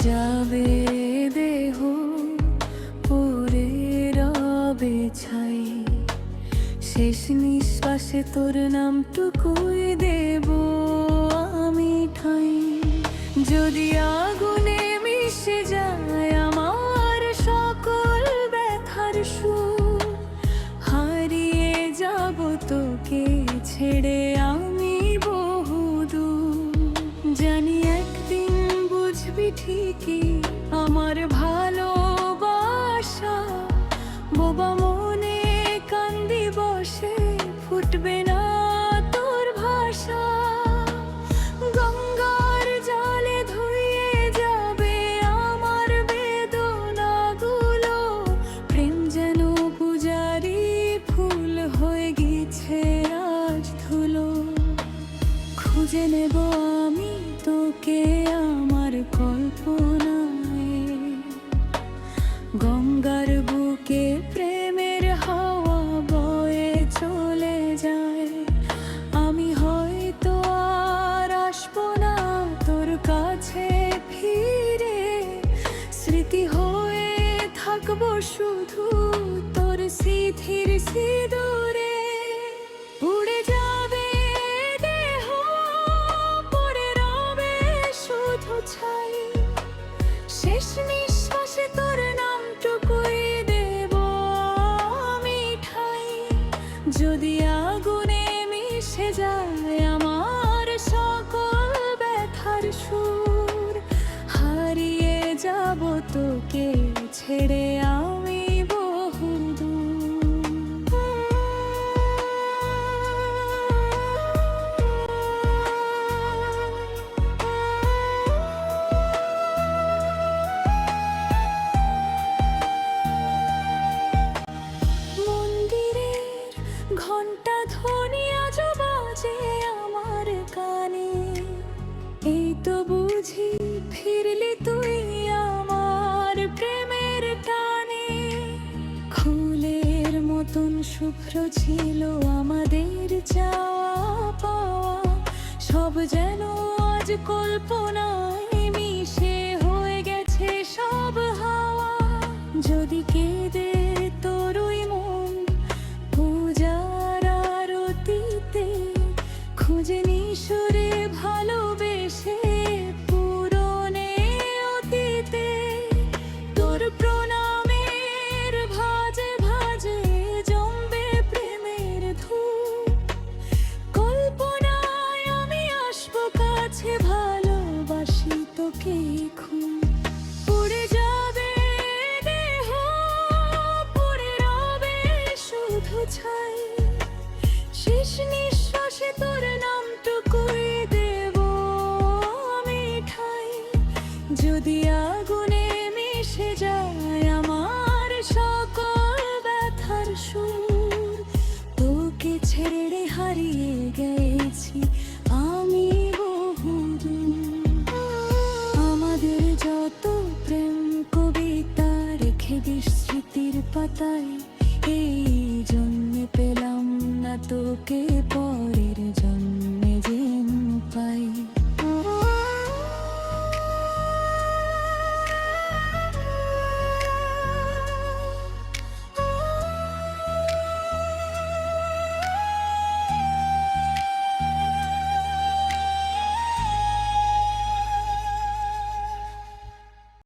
যাবে দেহ, পড়ে রবে ছাই, শেষ নিঃশ্বাসে তোর নামটুকুই দেব আমি ঠাই। যদি আগুনে মিশে যায় আমার সকল ব্যথার সুর, হারিয়ে যাব তোকে ছেড়ে আমি বহুদূর। জানি একদিন বুঝবি ঠিকই আমার ভালোবাসা, বোবা মনে কান্দি বসে ফুটবে না তোর ভাষা। গঙ্গার জলে ধুয়ে যাবে আমার বেদনাগুলো, প্রেম যেন পূজারি ফুল হয়ে গেছে আজ ধুলো। খুঁজে নেব আমি তোকে আমার কল্পনায়, গঙ্গার বুকে প্রেমের হাওয়া বয়ে চলে যায়। আমি হয়তো আর আসবো না তোর কাছে ফিরে, স্মৃতি হয়ে থাকবো শুধু তোর স্মৃতির সিঁদুরে। উড়ে যাবে দেহ, পড়ে রবে শুধু ছাই, শেষ নিঃশ্বাসে তোর নামটুকুই দেব আমি ঠাই। যদি আগুনে মিশে যায় আমার সকল ব্যথার সুর, হারিয়ে যাব তোকে ছেড়ে আমি বহুদূর। ঘন্টা ধ্বনি আজ বাজে আমার কানে, এই তো বুঝি ফিরলি তুই আমার প্রেমের টানে। ফুলের মতন শুভ্র ছিল আমাদের চাওয়া পাওয়া, সব যেন আজ কল্পনায় মিশে হয়ে গেছে সব হাওয়া। যদি কেঁদে তোরই মন পূজার আরতিতে, খুঁজে নিশুরে ভালোবেসে পুরনে অতীতে, তোর প্রণামের ভাজে ভাজে জমবে প্রেমের ধূপ। কল্পনায় আমি আসবো কাছে, ভালোবাসি তোকে খুব। উড়ে যাবে দেহ, পড়ে রবে শুধু ছাই, শেষ নিঃশ্বাসে তোর নামটুকুই দেব আমি ঠাই। যদি আগুনে মিশে যায় আমার সকল ব্যথার সুর, তোকে ছেড়ে হারিয়ে গেছি আমি বহুদূর। আমাদের যত প্রেম কবিতা রেখে দিস স্মৃতির পাতায়, এই জন্যে পেলাম না তোকে পরের